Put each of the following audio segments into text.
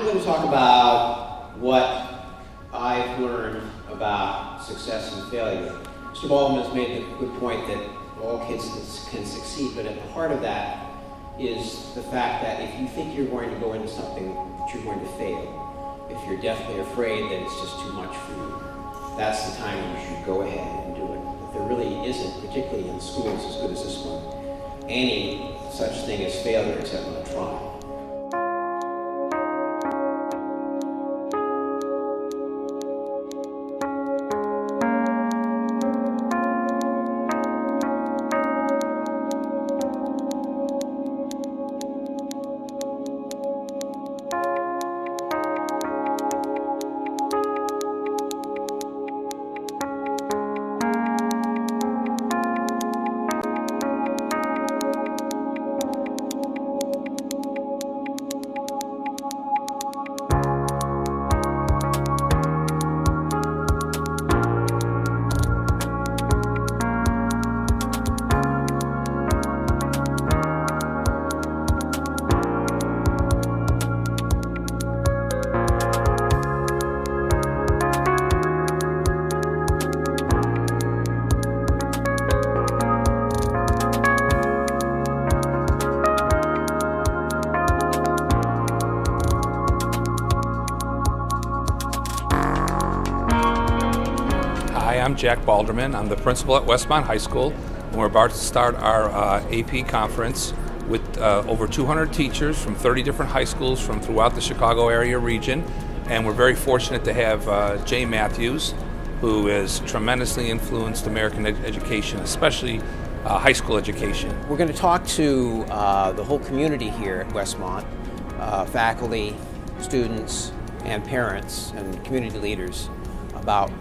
going to talk about what I've learned about success and failure. Mr. Baldwin has made the good point that all kids can succeed, but at the heart of that is the fact that if you think you're going to go into something that you're going to fail, if you're deathly afraid that it's just too much for you, that's the time you should go ahead and do it. But there really isn't, particularly in schools as good as this one, any such thing as failure except not trying. I'm Jack Balderman. I'm the principal at Westmont High School, and we're about to start our AP conference with over 200 teachers from 30 different high schools from throughout the Chicago area region. And we're very fortunate to have Jay Mathews, who has tremendously influenced American education, especially high school education. We're going to talk to the whole community here at Westmont, faculty, students, and parents, and community leaders about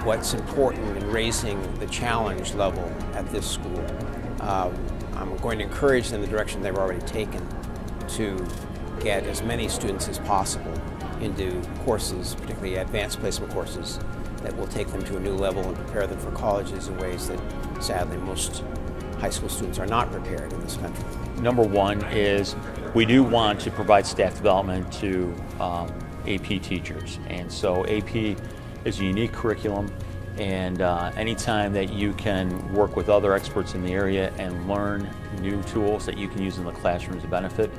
what's important in raising the challenge level at this school. I'm going to encourage them in the direction they've already taken to get as many students as possible into courses, particularly advanced placement courses, that will take them to a new level and prepare them for colleges in ways that sadly most high school students are not prepared in this country. Number one is we do want to provide staff development to AP teachers, and so AP is a unique curriculum, and anytime that you can work with other experts in the area and learn new tools that you can use in the classroom is a benefit.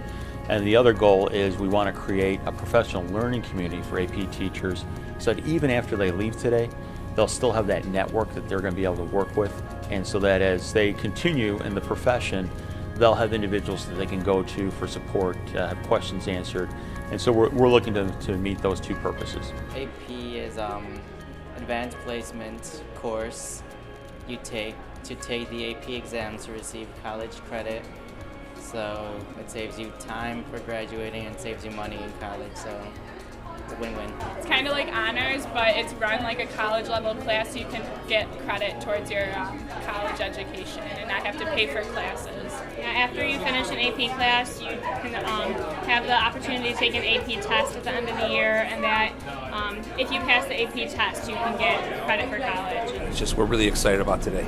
And the other goal is we want to create a professional learning community for AP teachers so that even after they leave today, they'll still have that network that they're going to be able to work with, and so that as they continue in the profession, they'll have individuals that they can go to for support, have questions answered. And so we're looking to meet those two purposes. AP is advanced placement course you take to take the AP exam to receive college credit. So it saves you time for graduating and saves you money in college, so it's a win-win. It's kind of like honors, but it's run like a college level class, so you can get credit towards your college education and not have to pay for classes. After you finish an AP class, you can have the opportunity to take an AP test at the end of the year, and that if you pass the AP test, you can get credit for college. It's just we're really excited about today.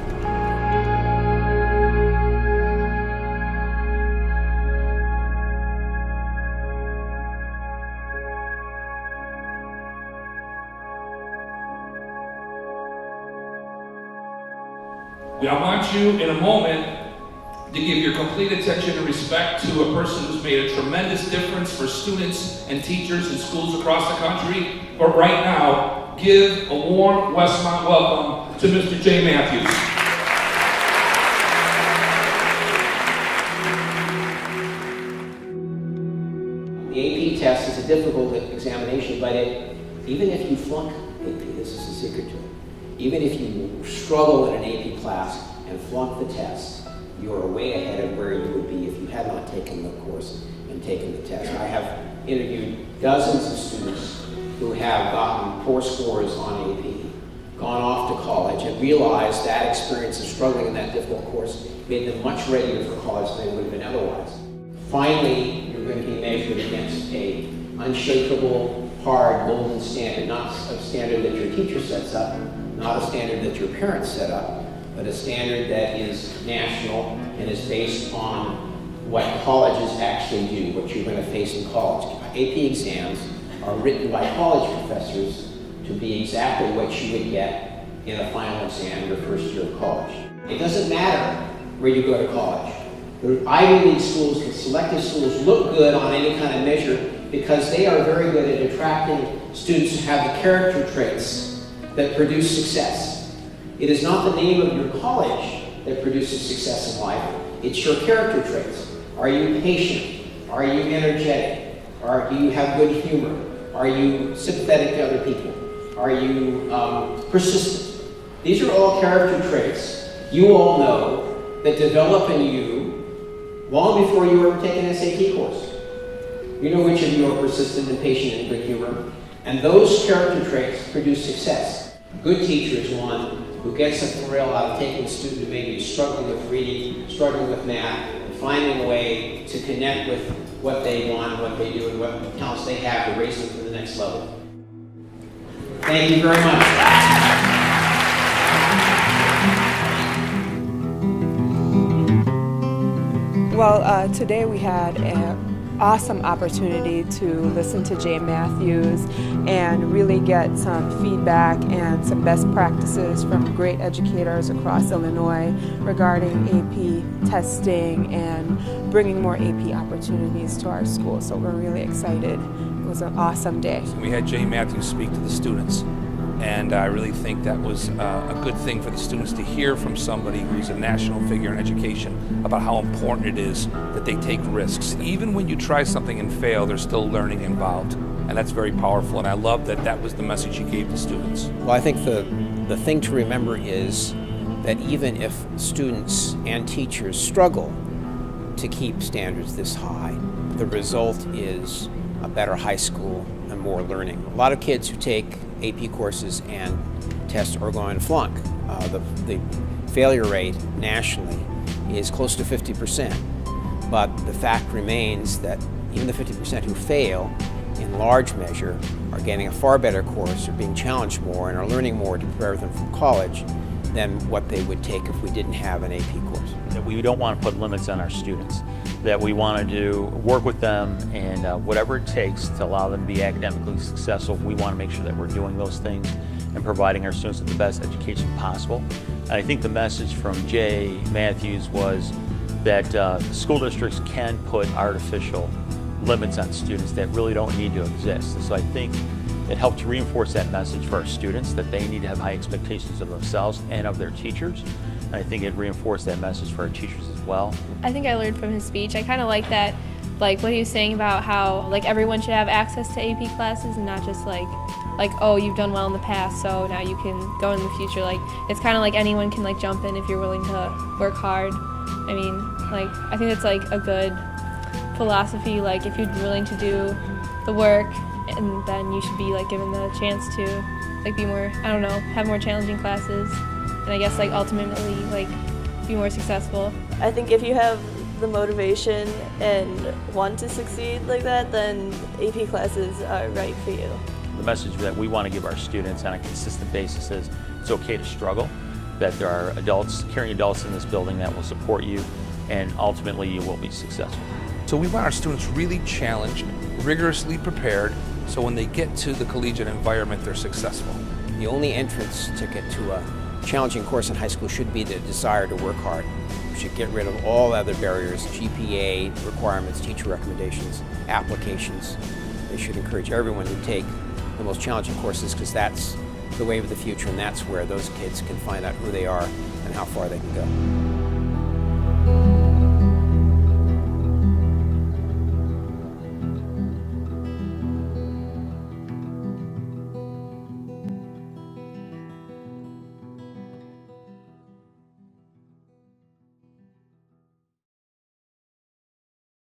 I want you in a moment to give your complete attention and respect to a person who's made a tremendous difference for students and teachers in schools across the country. But right now, give a warm Westmont welcome to Mr. Jay Mathews. The AP test is a difficult examination, but even if you flunk AP, this is the secret to it, even if you struggle in an AP class and flunk the test, you are way ahead of where you would be if you had not taken the course and taken the test. I have interviewed dozens of students who have gotten poor scores on AP, gone off to college, and realized that experience of struggling in that difficult course made them much readier for college than they would have been otherwise. Finally, you're going to be measured against a unshakable, hard, golden standard, not a standard that your teacher sets up, not a standard that your parents set up, but a standard that is national and is based on what colleges actually do, what you're going to face in college. AP exams are written by college professors to be exactly what you would get in a final exam your first year of college. It doesn't matter where you go to college. The Ivy League schools, the selective schools, look good on any kind of measure because they are very good at attracting students who have the character traits that produce success. It is not the name of your college that produces success in life, it's your character traits. Are you patient? Are you energetic? Do you have good humor? Are you sympathetic to other people? Are you persistent? These are all character traits you all know that develop in you long before you ever take an SAT course. You know which of you are persistent and patient and good humor. And those character traits produce success. A good teacher is one who gets a thrill out of taking a student who maybe is struggling with reading, struggling with math, and finding a way to connect with what they want, what they do, and what talents they have to raise them to the next level. Thank you very much. Well, today we had an awesome opportunity to listen to Jay Mathews and really get some feedback and some best practices from great educators across Illinois regarding AP testing and bringing more AP opportunities to our school. So we're really excited. It was an awesome day. We had Jay Mathews speak to the students, and I really think that was a good thing for the students to hear from somebody who's a national figure in education about how important it is that they take risks. Even when you try something and fail, there's still learning involved, and that's very powerful, and I love that that was the message he gave the students. Well, I think the thing to remember is that even if students and teachers struggle to keep standards this high, the result is a better high school and more learning. A lot of kids who take AP courses and tests are going to flunk. The failure rate nationally is close to 50%. But the fact remains that even the 50% who fail, in large measure, are getting a far better course, are being challenged more, and are learning more to prepare them for college than what they would take if we didn't have an AP course. That we don't want to put limits on our students, that we want to work with them, and whatever it takes to allow them to be academically successful, we want to make sure that we're doing those things and providing our students with the best education possible. And I think the message from Jay Mathews was that school districts can put artificial limits on students that really don't need to exist. And so I think it helped to reinforce that message for our students, that they need to have high expectations of themselves and of their teachers. And I think it reinforced that message for our teachers as well. I think I learned from his speech. I kind of like that, like what he was saying about how like everyone should have access to AP classes and not just like oh, you've done well in the past, so now you can go in the future. Like it's kind of like anyone can like jump in if you're willing to work hard. I mean, like I think it's like a good philosophy. Like if you're willing to do the work, and then you should be like given the chance to like be more, I don't know, have more challenging classes, and I guess like ultimately like be more successful. I think if you have the motivation and want to succeed like that, then AP classes are right for you. The message that we want to give our students on a consistent basis is it's okay to struggle, that there are adults, caring adults in this building that will support you, and ultimately you will be successful. So we want our students really challenged, rigorously prepared, so when they get to the collegiate environment, they're successful. The only entrance ticket to a challenging course in high school should be the desire to work hard. We should get rid of all other barriers, GPA requirements, teacher recommendations, applications. They should encourage everyone to take the most challenging courses because that's the way of the future, and that's where those kids can find out who they are and how far they can go.